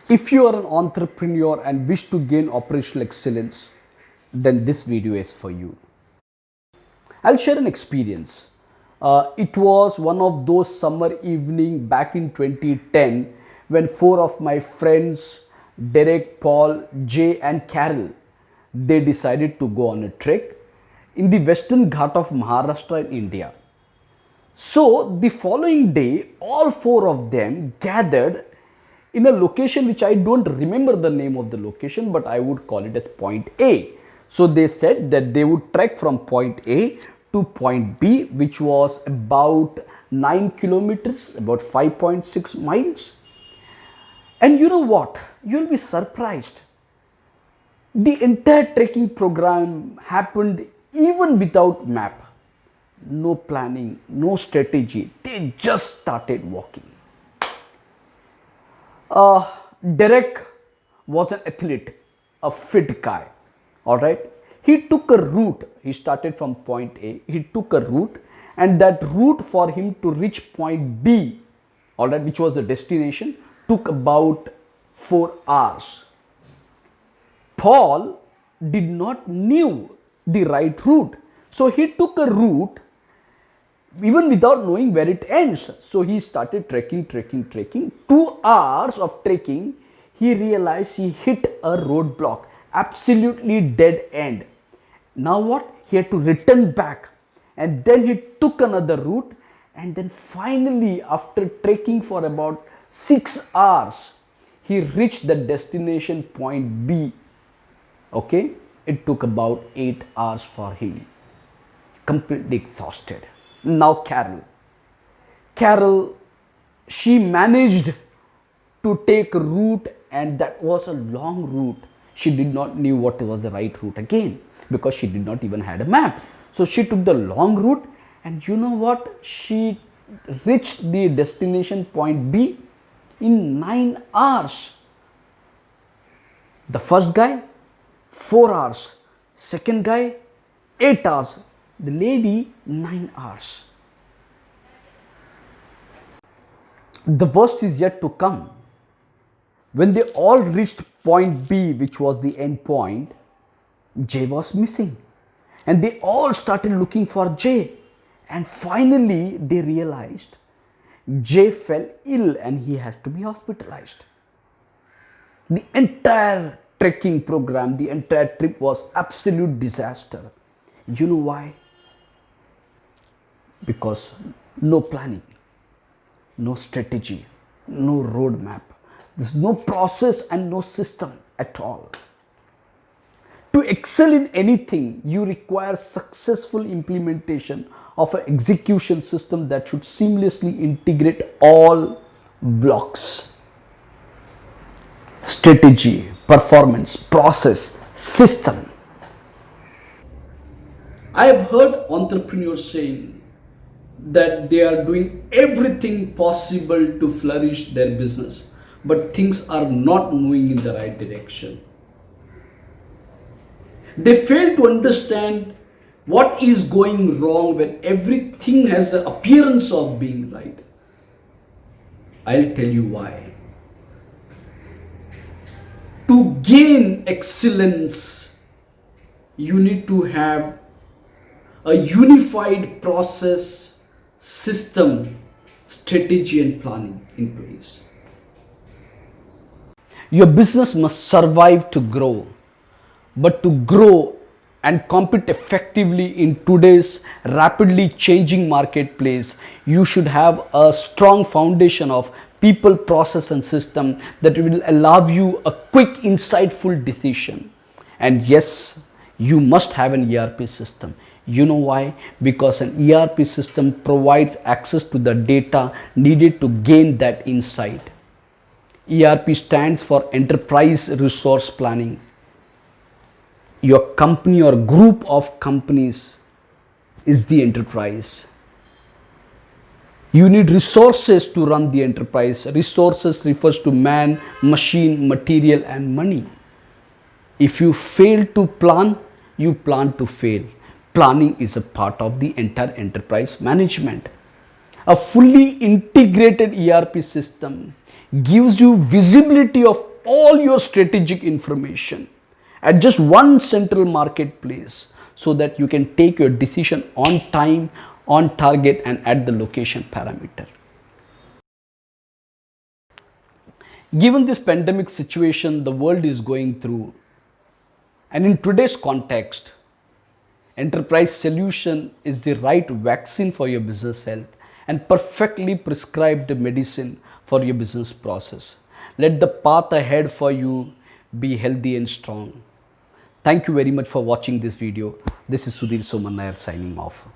If you are an entrepreneur and wish to gain operational excellence, then this video is for you. I'll share an experience. It was one of those summer evening back in 2010 when four of my friends, Derek, Paul, Jay and Carol, they decided to go on a trek in the Western Ghat of Maharashtra in India. So the following day, all four of them gathered in a location which I don't remember the name of the location, but I would call it as point A. So they said that they would trek from point A to point B, which was about 9 kilometers, about 5.6 miles. And you know what? You'll be surprised. The entire trekking program happened even without map. No planning, no strategy. They just started walking. Derek was an athlete, a fit guy. All right. He took a route. He started from point A. He took a route, and that route for him to reach point B, all right, which was the destination, took about 4 hours. Paul did not knew the right route. So he took a route even without knowing where it ends. So he started trekking. 2 hours of trekking, he realized he hit a roadblock, absolutely dead end. Now what? He had to return back, and then he took another route, and then finally after trekking for about 6 hours, he reached the destination point B. Okay, it took about 8 hours for him, completely exhausted. Now Carol, she managed to take a route, and that was a long route. She did not know what was the right route again, because she did not even had a map. So she took the long route, and you know what? She reached the destination point B in 9 hours. The first guy, 4 hours. Second guy, 8 hours. The lady, 9 hours. The worst is yet to come. When they all reached point B, which was the end point, Jay was missing. And they all started looking for Jay. And finally, they realized Jay fell ill and he had to be hospitalized. The entire trekking program, the entire trip was absolute disaster. You know why? Because no planning, no strategy, no roadmap. There's no process and no system at all. To excel in anything, you require successful implementation of an execution system that should seamlessly integrate all blocks. Strategy, performance, process, system. I have heard entrepreneurs saying that they are doing everything possible to flourish their business, but things are not moving in the right direction. They fail to understand what is going wrong when everything has the appearance of being right. I'll tell you why. To gain excellence, you need to have a unified process, system, strategy and planning in place. Your business must survive to grow, but to grow and compete effectively in today's rapidly changing marketplace, you should have a strong foundation of people, process and system that will allow you a quick, insightful decision. And yes, you must have an ERP system. You know why? Because an ERP system provides access to the data needed to gain that insight. ERP stands for Enterprise Resource Planning. Your company or group of companies is the enterprise. You need resources to run the enterprise. Resources refers to man, machine, material and money. If you fail to plan, you plan to fail. Planning is a part of the entire enterprise management. A fully integrated ERP system gives you visibility of all your strategic information at just one central marketplace so that you can take your decision on time, on target, and at the location parameter. Given this pandemic situation the world is going through, and in today's context, enterprise solution is the right vaccine for your business health and perfectly prescribed medicine for your business process. Let the path ahead for you be healthy and strong. Thank you very much for watching this video. This is Sudhir Soman Nair signing off.